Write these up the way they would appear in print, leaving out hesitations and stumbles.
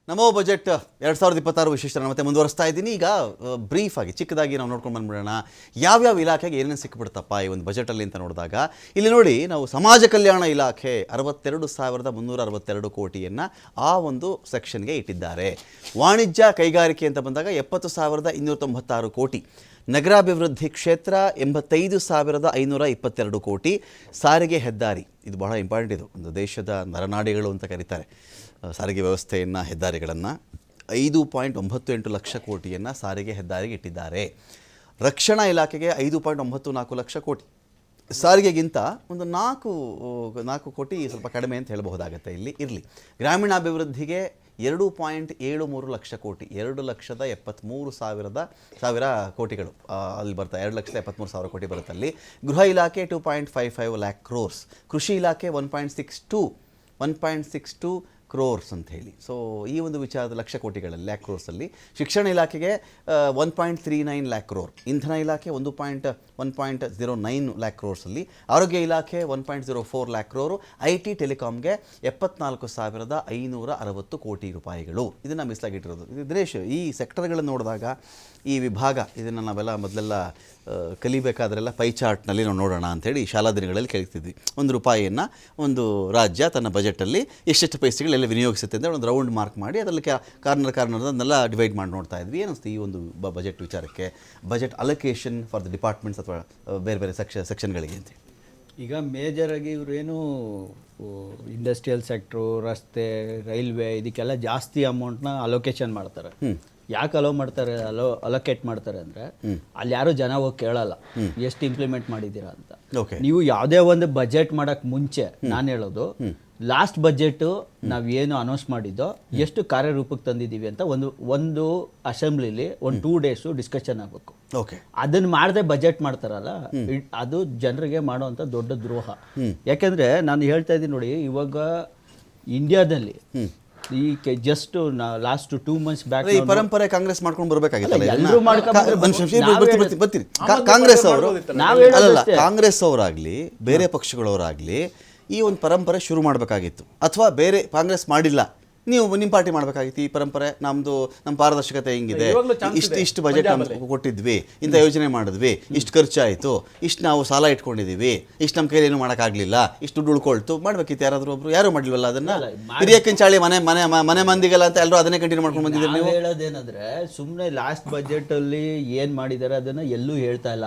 ನಮೋ budget 2026 ವಿಶೇಷ ಮತ್ತೆ ಮುಂದುವರಿಸ್ತಾ ಇದ್ದೀನಿ. ಈಗ ಬ್ರೀಫ್ ಆಗಿ ಚಿಕ್ಕದಾಗಿ ನಾವು ನೋಡ್ಕೊಂಡು ಬಂದ್ಬಿಡೋಣ ಯಾವ್ಯಾವ ಇಲಾಖೆಗೆ ಏನೇನು ಸಿಕ್ಬಿಡ್ತಪ್ಪ ಈ ಒಂದು ಬಜೆಟಲ್ಲಿ ಅಂತ ನೋಡಿದಾಗ ಇಲ್ಲಿ ನೋಡಿ ನಾವು ಸಮಾಜ ಕಲ್ಯಾಣ ಇಲಾಖೆ 62,362 ಕೋಟಿಯನ್ನು ಆ ಒಂದು ಸೆಕ್ಷನ್ಗೆ ಇಟ್ಟಿದ್ದಾರೆ. ವಾಣಿಜ್ಯ ಕೈಗಾರಿಕೆ ಅಂತ ಬಂದಾಗ 70,296 ಕೋಟಿ, ನಗರಾಭಿವೃದ್ಧಿ ಕ್ಷೇತ್ರ 85,522 ಕೋಟಿ, ಸಾರಿಗೆ ಹೆದ್ದಾರಿ ಇದು ಬಹಳ ಇಂಪಾರ್ಟೆಂಟ್, ಇದು ಒಂದು ದೇಶದ ನರನಾಡಿಗಳು ಅಂತ ಕರೀತಾರೆ ಸಾರಿಗೆ ವ್ಯವಸ್ಥೆಯನ್ನು ಹೆದ್ದಾರಿಗಳನ್ನು 5.98 ಲಕ್ಷ ಕೋಟಿಯನ್ನು ಸಾರಿಗೆ ಹೆದ್ದಾರಿಗೆ ಇಟ್ಟಿದ್ದಾರೆ. ರಕ್ಷಣಾ ಇಲಾಖೆಗೆ 5.94 ಲಕ್ಷ ಕೋಟಿ, ಸಾರಿಗೆಗಿಂತ ಒಂದು 4 ಕೋಟಿ ಸ್ವಲ್ಪ ಕಡಿಮೆ ಅಂತ ಹೇಳಬಹುದಾಗತ್ತೆ ಇಲ್ಲಿ ಇರಲಿ. ಗ್ರಾಮೀಣಾಭಿವೃದ್ಧಿಗೆ 2.73 ಲಕ್ಷ ಕೋಟಿ, 2,73,000 ಕೋಟಿಗಳು ಅಲ್ಲಿ ಬರ್ತಾ 2,73,000 ಕೋಟಿ ಬರುತ್ತೆ ಅಲ್ಲಿ. ಗೃಹ ಇಲಾಖೆ 2.55 ಲ್ಯಾಕ್ ಕ್ರೋರ್ಸ್, ಕೃಷಿ ಇಲಾಖೆ 1.62 ಕ್ರೋರ್ಸ್ ಅಂತ ಹೇಳಿ. ಸೊ ಈ ಒಂದು ವಿಚಾರದ ಲಕ್ಷ ಕೋಟಿಗಳಲ್ಲಿ ಲ್ಯಾಕ್ ಕ್ರೋರ್ಸಲ್ಲಿ. ಶಿಕ್ಷಣ ಇಲಾಖೆಗೆ 1.39 ಲ್ಯಾಕ್ ಕ್ರೋರ್, ಇಂಧನ ಇಲಾಖೆ 1.09 ಲ್ಯಾಕ್ ಕ್ರೋರ್ಸಲ್ಲಿ, ಆರೋಗ್ಯ ಇಲಾಖೆ 1.04 ಲ್ಯಾಕ್ ಕ್ರೋರು, IT ಟೆಲಿಕಾಮ್ಗೆ 74,560 ಕೋಟಿ ರೂಪಾಯಿಗಳು ಇದನ್ನು ಮೀಸಲಾಗಿಟ್ಟಿರೋದು. ಇದು ದಿನೇಶ್, ಈ ಸೆಕ್ಟರ್ಗಳನ್ನು ನೋಡಿದಾಗ ಈ ವಿಭಾಗ ಇದನ್ನು ನಾವೆಲ್ಲ ಮೊದಲೆಲ್ಲ ಕಲಿಬೇಕಾದ್ರೆಲ್ಲ ಪೈ ಚಾರ್ಟ್ನಲ್ಲಿ ನಾವು ನೋಡೋಣ ಅಂಥೇಳಿ ಶಾಲಾ ದಿನಗಳಲ್ಲಿ ಕಲಿತಿದ್ವಿ. ₹1 ಒಂದು ರಾಜ್ಯ ತನ್ನ ಬಜೆಟಲ್ಲಿ ಎಷ್ಟೆಷ್ಟು ಪೈಸೆಗಳೆಲ್ಲ ವಿನಿಯೋಗಿಸುತ್ತೆ ಅಂತ ಒಂದು ರೌಂಡ್ ಮಾರ್ಕ್ ಮಾಡಿ ಅದರಲ್ಲಿ ಕಾರ್ನರ್ದನ್ನೆಲ್ಲ ಡಿವೈಡ್ ಮಾಡಿ ನೋಡ್ತಾ ಇದ್ವಿ. ಏನಿಸ್ತು ಈ ಒಂದು ಬಜೆಟ್ ವಿಚಾರಕ್ಕೆ, budget allocation for the departments ಅಥವಾ ಬೇರೆ ಬೇರೆ ಸೆಕ್ಷನ್ಗಳಿಗೆ ಅಂತ? ಈಗ ಮೇಜರಾಗಿ ಇವರೇನು ಇಂಡಸ್ಟ್ರಿಯಲ್ ಸೆಕ್ಟ್ರು, ರಸ್ತೆ, ರೈಲ್ವೆ ಇದಕ್ಕೆಲ್ಲ ಜಾಸ್ತಿ ಅಮೌಂಟ್ನ ಅಲೋಕೇಶನ್ ಮಾಡ್ತಾರೆ. ಯಾಕೆ ಅಲೋಕೇಟ್ ಮಾಡ್ತಾರೆ ಅಂದರೆ ಅಲ್ಲಿ ಯಾರು ಜನ ಹೋಗಿ ಕೇಳಲ್ಲ ಎಷ್ಟು ಇಂಪ್ಲಿಮೆಂಟ್ ಮಾಡಿದ್ದೀರಾ ಅಂತ. ನೀವು ಯಾವುದೇ ಒಂದು ಬಜೆಟ್ ಮಾಡೋಕ್ಕೆ ಮುಂಚೆ ನಾನು ಹೇಳೋದು, ಲಾಸ್ಟ್ ಬಜೆಟು ನಾವೇನು ಅನೌನ್ಸ್ ಮಾಡಿದ್ದೋ ಎಷ್ಟು ಕಾರ್ಯರೂಪಕ್ಕೆ ತಂದಿದ್ದೀವಿ ಅಂತ ಒಂದು ಅಸೆಂಬ್ಲಿಲಿ 2 ಡೇಸು ಡಿಸ್ಕಷನ್ ಆಗಬೇಕು. ಅದನ್ನು ಮಾಡದೆ ಬಜೆಟ್ ಮಾಡ್ತಾರಲ್ಲ, ಅದು ಜನರಿಗೆ ಮಾಡೋವಂಥ ದೊಡ್ಡ ದ್ರೋಹ. ಯಾಕೆಂದರೆ ನಾನು ಹೇಳ್ತಾ ಇದ್ದೀನಿ ನೋಡಿ, ಇವಾಗ ಇಂಡಿಯಾದಲ್ಲಿ ಈ ಜಸ್ಟ್ ಲಾಸ್ಟ್ 2 months ಬ್ಯಾಕ್ ಈ ಪರಂಪರೆ ಕಾಂಗ್ರೆಸ್ ಮಾಡ್ಕೊಂಡು ಬರಬೇಕಾಗಿತ್ತು. ಕಾಂಗ್ರೆಸ್ ಅವರಾಗ್ಲಿ ಬೇರೆ ಪಕ್ಷಗಳವರಾಗ್ಲಿ ಈ ಒಂದು ಪರಂಪರೆ ಶುರು ಮಾಡಬೇಕಾಗಿತ್ತು, ಅಥವಾ ಬೇರೆ ಕಾಂಗ್ರೆಸ್ ಮಾಡಿಲ್ಲ, ನೀವು ನಿಮ್ಮ ಪಾರ್ಟಿ ಮಾಡಬೇಕಾಗಿತ್ತು. ಈ ಪರಂಪರೆ ನಮ್ಮ ಪಾರದರ್ಶಕತೆ ಹಿಂಗಿದೆ, ಇಷ್ಟು ಬಜೆಟ್ ನಾವು ಕೊಟ್ಟಿದ್ವಿ, ಇಂಥ ಯೋಜನೆ ಮಾಡಿದ್ವಿ, ಇಷ್ಟು ಖರ್ಚಾಯಿತು, ಇಷ್ಟು ನಾವು ಸಾಲ ಇಟ್ಕೊಂಡಿದ್ದೀವಿ, ಇಷ್ಟು ನಮ್ಮ ಕೈಲಿ ಏನು ಮಾಡೋಕ್ಕಾಗಲಿಲ್ಲ, ಇಷ್ಟು ದುಡ್ಡು ಉಳ್ಕೊಳ್ತು, ಮಾಡಬೇಕಿತ್ತು ಯಾರಾದರೂ ಒಬ್ರು. ಯಾರು ಮಾಡಲಿಲ್ವಲ್ಲ ಅದನ್ನು. ಹಿರಿಯಕ್ಕಿಂಚಾಳಿ ಮನೆ ಮಂದಿಗೆಲ್ಲ ಅಂತ ಎಲ್ಲರೂ ಅದನ್ನೇ ಕಂಟಿನ್ಯೂ ಮಾಡ್ಕೊಂಡು ಬಂದಿದ್ದೀರಿ. ನೀವು ಹೇಳೋದೇನಂದ್ರೆ ಸುಮ್ಮನೆ ಲಾಸ್ಟ್ ಬಜೆಟಲ್ಲಿ ಏನು ಮಾಡಿದ್ದಾರೆ ಅದನ್ನು ಎಲ್ಲೂ ಹೇಳ್ತಾ ಇಲ್ಲ.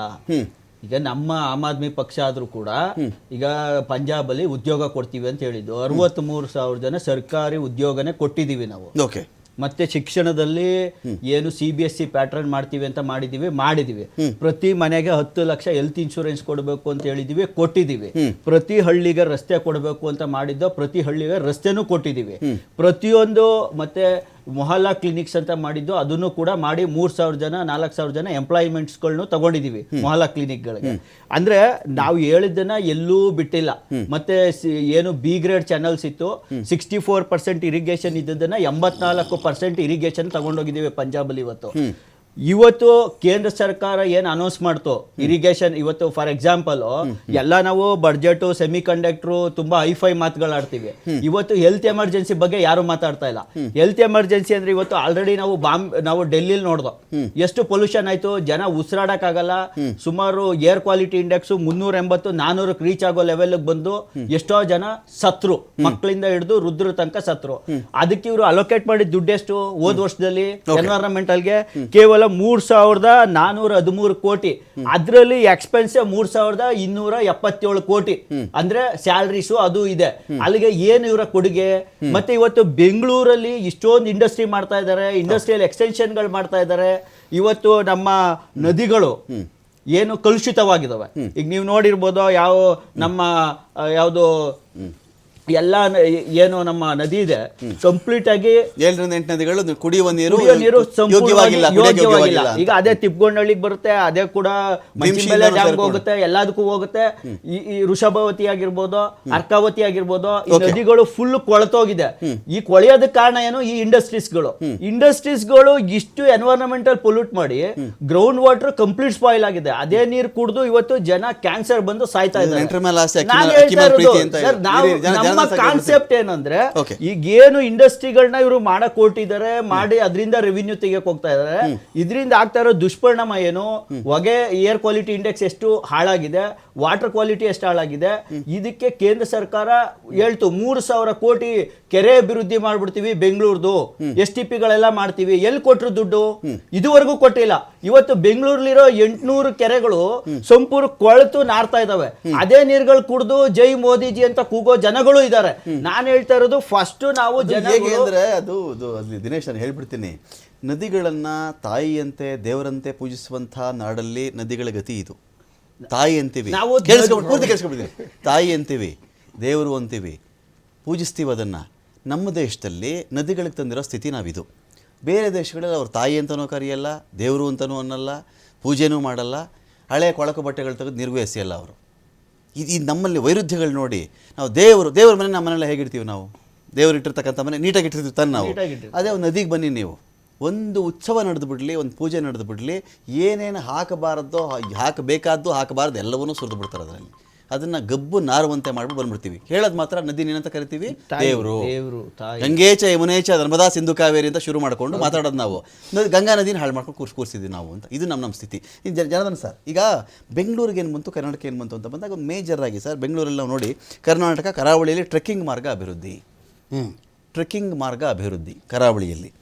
ಈಗ ನಮ್ಮ ಆಮ್ ಆದ್ಮಿ ಪಕ್ಷ ಆದ್ರೂ ಕೂಡ ಈಗ ಪಂಜಾಬಲ್ಲಿ ಉದ್ಯೋಗ ಕೊಡ್ತೀವಿ ಅಂತ ಹೇಳಿದ್ದು, 63,000 ಜನ ಸರ್ಕಾರಿ ಉದ್ಯೋಗನೇ ಕೊಟ್ಟಿದ್ದೀವಿ ನಾವು. ಮತ್ತೆ ಶಿಕ್ಷಣದಲ್ಲಿ ಏನು CBSE ಪ್ಯಾಟರ್ನ್ ಮಾಡ್ತೀವಿ ಅಂತ ಮಾಡಿದೀವಿ. ಪ್ರತಿ ಮನೆಗೆ 10 ಲಕ್ಷ ಹೆಲ್ತ್ ಇನ್ಶೂರೆನ್ಸ್ ಕೊಡಬೇಕು ಅಂತ ಹೇಳಿದೀವಿ, ಕೊಟ್ಟಿದ್ದೀವಿ. ಪ್ರತಿ ಹಳ್ಳಿಗೆ ರಸ್ತೆ ಕೊಡಬೇಕು ಅಂತ ಮಾಡಿದ್ದೋ, ಪ್ರತಿ ಹಳ್ಳಿಗೆ ರಸ್ತೆನೂ ಕೊಟ್ಟಿದ್ದೀವಿ. ಪ್ರತಿಯೊಂದು ಮತ್ತೆ ಮೊಹಲ್ಲಾ ಕ್ಲಿನಿಕ್ಸ್ ಅಂತ ಮಾಡಿದ್ದು ಅದನ್ನು ಕೂಡ ಮಾಡಿ 3,000 ಜನ 4,000 ಜನ ಎಂಪ್ಲಾಯ್ಮೆಂಟ್ಸ್ಗಳನ್ನು ತಗೊಂಡಿದ್ದೀವಿ ಮೊಹಲ್ಲಾ ಕ್ಲಿನಿಕ್ಗಳಿಗೆ. ಅಂದ್ರೆ ನಾವು ಹೇಳಿದ್ದನ್ನ ಎಲ್ಲೂ ಬಿಟ್ಟಿಲ್ಲ. ಮತ್ತೆ ಏನು B ಗ್ರೇಡ್ ಚಾನಲ್ಸ್ ಇತ್ತು, 64% ಇರಿಗೇಷನ್ ಇದ್ದದನ್ನ 84% ಇರಿಗೇಷನ್ ತಗೊಂಡೋಗಿದ್ದೀವಿ ಪಂಜಾಬಲ್ಲಿ. ಇವತ್ತು ಕೇಂದ್ರ ಸರ್ಕಾರ ಏನು ಅನೌನ್ಸ್ ಮಾಡ್ತು ಇರಿಗೇಷನ್, ಇವತ್ತು ಫಾರ್ ಎಕ್ಸಾಂಪಲ್ ಎಲ್ಲ ನಾವು ಬಡ್ಜೆಟ್, ಸೆಮಿ ಕಂಡಕ್ಟರ್ ತುಂಬಾ ಹೈಫೈ ಮಾತುಗಳಾಡ್ತೀವಿ. ಇವತ್ತು ಹೆಲ್ತ್ ಎಮರ್ಜೆನ್ಸಿ ಬಗ್ಗೆ ಯಾರು ಮಾತಾಡ್ತಾ ಇಲ್ಲ. ಹೆಲ್ತ್ ಎಮರ್ಜೆನ್ಸಿ ಅಂದ್ರೆ ಇವತ್ತು ಆಲ್ರೆಡಿ ನಾವು ಡೆಲ್ಲಿಲಿ ನೋಡ್ದೋ ಎಷ್ಟು ಪೊಲ್ಯೂಷನ್ ಆಯ್ತು, ಜನ ಉಸಿರಾಡಕ್ಕಾಗಲ್ಲ. ಸುಮಾರು ಏರ್ ಕ್ವಾಲಿಟಿ ಇಂಡೆಕ್ಸ್ 380-400 ರೀಚ್ ಆಗೋ ಲೆವೆಲ್ ಬಂದು ಎಷ್ಟೋ ಜನ ಸತ್ರು, ಮಕ್ಕಳಿಂದ ಹಿಡಿದು ವೃದ್ಧರ ತನಕ ಸತ್ರು. ಅದಕ್ಕೆ ಇವರು ಅಲೋಕೇಟ್ ಮಾಡಿದ ದುಡ್ಡು ಎಷ್ಟು ಹೋದ ವರ್ಷದಲ್ಲಿ ಎನ್ವೈರನ್ಮೆಂಟಲ್ಗೆ? ಕೇವಲ 3,413 ಕೋಟಿ. ಅದರಲ್ಲಿ ಎಕ್ಸ್ಪೆನ್ಸ್ 3,277 ಕೋಟಿ. ಅಂದ್ರೆ ಸ್ಯಾಲರೀಸು ಅದು ಇದೆ. ಅಲ್ಲಿಗೆ ಏನು ಇವರ ಕೊಡುಗೆ? ಮತ್ತೆ ಇವತ್ತು ಬೆಂಗಳೂರಲ್ಲಿ ಇಷ್ಟೊಂದು ಇಂಡಸ್ಟ್ರಿ ಮಾಡ್ತಾ ಇದ್ದಾರೆ, ಇಂಡಸ್ಟ್ರಿಯಲ್ ಎಕ್ಸ್ಟೆನ್ಷನ್ಗಳು ಮಾಡ್ತಾ ಇದ್ದಾರೆ. ಇವತ್ತು ನಮ್ಮ ನದಿಗಳು ಏನು ಕಲುಷಿತವಾಗಿದ್ದಾವೆ. ಈಗ ನೀವು ನೋಡಿರ್ಬೋದು, ಯಾವುದು ಎಲ್ಲ ಏನು ನಮ್ಮ ನದಿ ಇದೆ ಕಂಪ್ಲೀಟ್ ಆಗಿ 7-8 ನದಿಗಳು ಕುಡಿಯುವ ನೀರು ಯೋಗ್ಯವಾಗಿಲ್ಲ. ಈಗ ಅದೇ ತಿಪ್ಪಗೊಂಡಳ್ಳಿಗೆ ಬರುತ್ತೆ, ಅದೇ ಕೂಡ ಡ್ಯಾಮ್ಗೆ ಹೋಗುತ್ತೆ, ಎಲ್ಲದಕ್ಕೂ ಹೋಗುತ್ತೆ. ಈ ವೃಷಭಾವತಿ ಆಗಿರ್ಬೋದು, ಅರ್ಕಾವತಿ ಆಗಿರ್ಬೋದು, ಈ ನದಿಗಳು ಫುಲ್ ಕೊಳತೋಗಿದೆ. ಈ ಕೊಳೆಯೋದಕ್ಕೆ ಕಾರಣ ಏನು? ಈ ಇಂಡಸ್ಟ್ರೀಸ್ಗಳು ಇಷ್ಟು ಎನ್ವೈರನ್ಮೆಂಟಲ್ ಪೊಲ್ಯೂಟ್ ಮಾಡಿ ಗ್ರೌಂಡ್ ವಾಟರ್ ಕಂಪ್ಲೀಟ್ ಸ್ಪಾಯಿಲ್ ಆಗಿದೆ. ಅದೇ ನೀರು ಕುಡಿದು ಇವತ್ತು ಜನ ಕ್ಯಾನ್ಸರ್ ಬಂದು ಸಾಯ್ತಾ ಇದ್ದಾರೆ. ನಮ್ಮ ಕಾನ್ಸೆಪ್ಟ್ ಏನಂದ್ರೆ Okay. ಈಗ ಏನು ಇಂಡಸ್ಟ್ರಿಗಳನ್ನ ಇವರು ಮಾಡಕ್ ಹೊರಟಿದ್ದಾರೆ, ಮಾಡಿ ಅದರಿಂದ ರೆವಿನ್ಯೂ ತೆಗಿಯಕ್ ಹೋಗ್ತಾ ಇದಾರೆ. ಇದರಿಂದ ಆಗ್ತಾ ಇರೋ ದುಷ್ಪರಿಣಾಮ ಏನು, ಹೊಗೆ ಏರ್ ಕ್ವಾಲಿಟಿ ಇಂಡೆಕ್ಸ್ ಎಷ್ಟು ಹಾಳಾಗಿದೆ, ವಾಟರ್ ಕ್ವಾಲಿಟಿ ಎಷ್ಟು ಹಾಳಾಗಿದೆ. ಇದಕ್ಕೆ ಕೇಂದ್ರ ಸರ್ಕಾರ ಹೇಳ್ತು 3,000 ಕೋಟಿ ಕೆರೆ ಅಭಿವೃದ್ಧಿ ಮಾಡ್ಬಿಡ್ತೀವಿ ಬೆಂಗಳೂರ್ದು, STP ಗಳೆಲ್ಲ ಮಾಡ್ತೀವಿ. ಎಲ್ಲಿ ಕೊಟ್ರು ದುಡ್ಡು? ಇದುವರೆಗೂ ಕೊಟ್ಟಿಲ್ಲ. ಇವತ್ತು ಬೆಂಗಳೂರಲ್ಲಿರೋ 800 ಕೆರೆಗಳು ಸಂಪೂರ್ಣ ಕೊಳೆತು ನಾರ್ತಾ ಇದಾವೆ. ಅದೇ ನೀರುಗಳು ಕುಡಿದು ಜೈ ಮೋದಿಜಿ ಅಂತ ಕೂಗೋ ಜನಗಳು ಇದ್ದಾರೆ. ನಾನು ಹೇಳ್ತಾ ಇರೋದು ಫಸ್ಟ್ ನಾವು ಹೇಗೆ ಅಂದ್ರೆ ಅದು ಅಲ್ಲಿ ದಿನೇಶ್ ನಾನು ಹೇಳ್ಬಿಡ್ತೀನಿ, ನದಿಗಳನ್ನ ತಾಯಿಯಂತೆ ದೇವರಂತೆ ಪೂಜಿಸುವಂಥ ನಾಡಲ್ಲಿ ನದಿಗಳ ಗತಿ ಇದು. ತಾಯಿ ಅಂತೀವಿ, ಪೂರ್ತಿ ಕೇಳಿಸ್ಕೊಂಡ್ಬಿಡ್ತೀನಿ, ತಾಯಿ ಅಂತೀವಿ, ದೇವರು ಅಂತೀವಿ, ಪೂಜಿಸ್ತೀವಿ ಅದನ್ನು. ನಮ್ಮ ದೇಶದಲ್ಲಿ ನದಿಗಳಿಗೆ ತಂದಿರೋ ಸ್ಥಿತಿ ನಾವಿದು. ಬೇರೆ ದೇಶಗಳಲ್ಲಿ ಅವ್ರು ತಾಯಿ ಅಂತನೂ ಕರೆಯಲ್ಲ, ದೇವರು ಅಂತನೂ ಅನ್ನಲ್ಲ, ಪೂಜೆನೂ ಮಾಡಲ್ಲ, ಹಳೆ ಕೊಳಕು ಬಟ್ಟೆಗಳು ತೆಗೆದು ನೀರಿಗೂ ಎಸೆಯಲ್ಲ ಅವರು. ಇದು ನಮ್ಮಲ್ಲಿ ವೈರುಧ್ಯಗಳು ನೋಡಿ. ನಾವು ದೇವ್ರ ಮನೆ ನಮ್ಮ ಮನೆಯಲ್ಲ ಹೇಗಿರ್ತೀವಿ ನಾವು, ದೇವ್ರು ಇಟ್ಟಿರ್ತಕ್ಕಂಥ ಮನೆ ನೀಟಾಗಿ ಇಟ್ಟಿರ್ತೀವಿ ತಾನು ನಾವು. ಅದೇ ಒಂದು ನದಿಗೆ ಬನ್ನಿ ನೀವು, ಒಂದು ಉತ್ಸವ ನಡೆದು ಬಿಡಲಿ, ಒಂದು ಪೂಜೆ ನಡೆದು ಬಿಡಲಿ, ಏನೇನು ಹಾಕಬಾರದೋ ಹಾಕಬೇಕಾದ್ದು ಹಾಕಬಾರ್ದು ಎಲ್ಲವನ್ನೂ ಸುರಿದು ಬಿಡ್ತಾರೆ ಅದರಲ್ಲಿ. ಅದನ್ನು ಗಬ್ಬು ನಾರುವಂತೆ ಮಾಡ್ಬಿಟ್ಟು ಬಂದ್ಬಿಡ್ತೀವಿ. ಹೇಳೋದು ಮಾತ್ರ ನದಿ ಏನಂತ ಕರಿತೀವಿ, ದೇವರು. ಗಂಗೇಚ ಯಮುನೇಚ ನರ್ಮದಾ ಸಿಂಧು ಕಾವೇರಿ ಅಂತ ಶುರು ಮಾಡ್ಕೊಂಡು ಮಾತಾಡೋದು ನಾವು. ಗಂಗಾ ನದಿನ ಹಾಳು ಮಾಡ್ಕೊಂಡು ಕೂರಿಸಿದ್ವಿ ನಾವು ಅಂತ. ಇದು ನಮ್ಮ ಸ್ಥಿತಿ. ಇದು ಜನಾರ್ದನ್ ಸರ್, ಈಗ ಬೆಂಗಳೂರಿಗೆ ಏನು ಬಂತು, ಕರ್ನಾಟಕ ಏನು ಬಂತು ಅಂತ ಬಂದಾಗ ಒಂದು ಮೇಜರ್ ಆಗಿ ಸರ್, ಬೆಂಗಳೂರಲ್ಲಿ ನಾವು ನೋಡಿ, ಕರ್ನಾಟಕ ಕರಾವಳಿಯಲ್ಲಿ ಟ್ರೆಕ್ಕಿಂಗ್ ಮಾರ್ಗ ಅಭಿವೃದ್ಧಿ, ಟ್ರೆಕ್ಕಿಂಗ್ ಮಾರ್ಗ ಅಭಿವೃದ್ಧಿ ಕರಾವಳಿಯಲ್ಲಿ.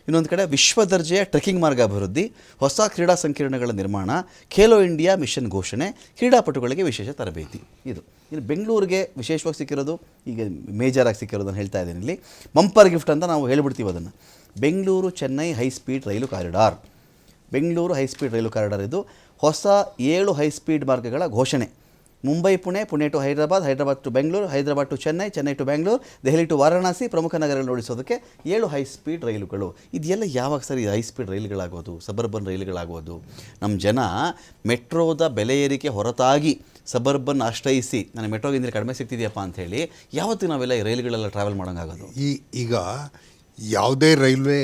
ಇನ್ನೊಂದು ಕಡೆ ವಿಶ್ವ ದರ್ಜೆಯ ಟ್ರೆಕ್ಕಿಂಗ್ ಮಾರ್ಗ ಅಭಿವೃದ್ಧಿ, ಹೊಸ ಕ್ರೀಡಾ ಸಂಕೀರ್ಣಗಳ ನಿರ್ಮಾಣ, ಖೇಲೋ ಇಂಡಿಯಾ ಮಿಷನ್ ಘೋಷಣೆ, ಕ್ರೀಡಾಪಟುಗಳಿಗೆ ವಿಶೇಷ ತರಬೇತಿ. ಇನ್ನು ಬೆಂಗಳೂರಿಗೆ ವಿಶೇಷವಾಗಿ ಸಿಕ್ಕಿರೋದು, ಈಗ ಮೇಜರಾಗಿ ಸಿಕ್ಕಿರೋದನ್ನು ಹೇಳ್ತಾ ಇದ್ದೀನಿ ಇಲ್ಲಿ. ಬಂಪರ್ ಗಿಫ್ಟ್ ಅಂತ ನಾವು ಹೇಳ್ಬಿಡ್ತೀವಿ ಅದನ್ನು. ಬೆಂಗಳೂರು ಚೆನ್ನೈ ಹೈಸ್ಪೀಡ್ ರೈಲು ಕಾರಿಡಾರ್. ಬೆಂಗಳೂರು ಹೈಸ್ಪೀಡ್ ರೈಲು ಕಾರಿಡಾರ್ ಇದು ಹೊಸ 7 ಹೈಸ್ಪೀಡ್ ಮಾರ್ಗಗಳ ಘೋಷಣೆ. Mumbai Pune, Pune to Hyderabad, Hyderabad to Bengaluru, Hyderabad to Chennai, Chennai to Bengaluru, Delhi to Varanasi, ಪ್ರಮುಖ ನಗರಗಳು ಓಡಿಸೋದಕ್ಕೆ 7 ಹೈಸ್ಪೀಡ್ ರೈಲುಗಳು. ಇದೆಲ್ಲ ಯಾವಾಗ ಸರಿ ಹೈಸ್ಪೀಡ್ ರೈಲುಗಳಾಗೋದು, ಸಬರ್ಬನ್ ರೈಲುಗಳಾಗೋದು? ನಮ್ಮ ಜನ ಮೆಟ್ರೋದ ಬೆಲೆ ಏರಿಕೆ ಹೊರತಾಗಿ ಸಬರ್ಬನ್ ಆಶ್ರಯಿಸಿ ನನಗೆ ಮೆಟ್ರೋಗಿಂದ್ರೆ ಕಡಿಮೆ ಸಿಗ್ತಿದೆಯಪ್ಪ ಅಂಥೇಳಿ ಯಾವತ್ತೂ ನಾವೆಲ್ಲ ಈ ರೈಲುಗಳೆಲ್ಲ ಟ್ರಾವೆಲ್ ಮಾಡೋಂಗಾಗೋದು? ಈಗ ಯಾವುದೇ ರೈಲ್ವೆ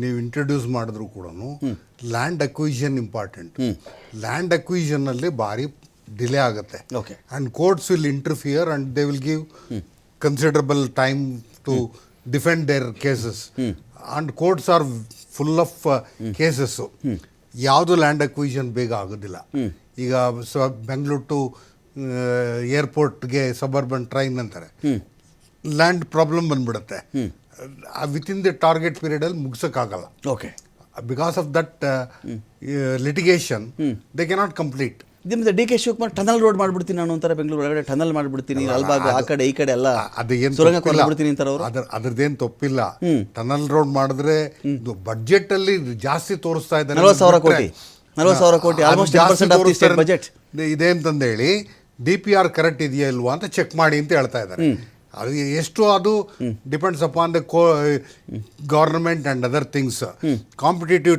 ನೀವು ಇಂಟ್ರೊಡ್ಯೂಸ್ ಮಾಡಿದ್ರು ಕೂಡ ಲ್ಯಾಂಡ್ ಅಕ್ವಿಷನ್ ಇಂಪಾರ್ಟೆಂಟ್. ಲ್ಯಾಂಡ್ ಅಕ್ವಿಷನ್ನಲ್ಲಿ ಭಾರಿ ಡಿಲೇ ಆಗುತ್ತೆ. Okay. And courts will interfere and they will give considerable time to defend their cases. And courts are full of cases. ಯಾವುದು ಲ್ಯಾಂಡ್ ಅಕ್ವಿಷನ್ ಬೇಗ ಆಗೋದಿಲ್ಲ. ಈಗ ಬೆಂಗಳೂರು ಟು ಏರ್ಪೋರ್ಟ್ಗೆ ಸಬರ್ಬನ್ ಟ್ರೈನ್ ಅಂತಾರೆ, land problem ಬಂದ್ಬಿಡುತ್ತೆ. Within the target ಪೀರಿಯಡಲ್ಲಿ ಮುಗಿಸೋಕ್ಕಾಗಲ್ಲ. Okay, because of that litigation they cannot complete. ನಿಮ್ದು D K Shivakumar tunnel road ಮಾಡ್ಬಿಡ್ತೀನಿ ನಾನು ಅಂತಾರೆ, ಬೆಂಗಳೂರು ಒಳಗಡೆ ಟನಲ್ ಮಾಡ್ಬಿಡ್ತೀನಿ, ಅಲ್ಬಾಗ ಆ ಕಡೆ ಈ ಕಡೆ ಎಲ್ಲ ಸುರಂಗ ಕೊಡ್ಬಿಡ್ತೀನಿ ಅಂತಾರೆ ಅವರು. ಅದ್ರದ್ದೇನು ತಪ್ಪಿಲ್ಲ. ಟನಲ್ ರೋಡ್ ಮಾಡಿದ್ರೆ ಬಡ್ಜೆಟ್ ಅಲ್ಲಿ ಜಾಸ್ತಿ ತೋರಿಸ್ತಾ ಇದ್ದಾರೆ, 40,000 ಕೋಟಿ almost 10% of the state budget ಇದೆ ಅಂತಂದೇಳಿ DPR ಕರೆಕ್ಟ್ ಇದೆಯಾ ಇಲ್ವಾ ಅಂತ ಚೆಕ್ ಮಾಡಿ ಅಂತ ಹೇಳ್ತಾ ಇದ್ದಾರೆ. ಅದು ಎಷ್ಟು, ಅದು depends upon the government and other things. Competitive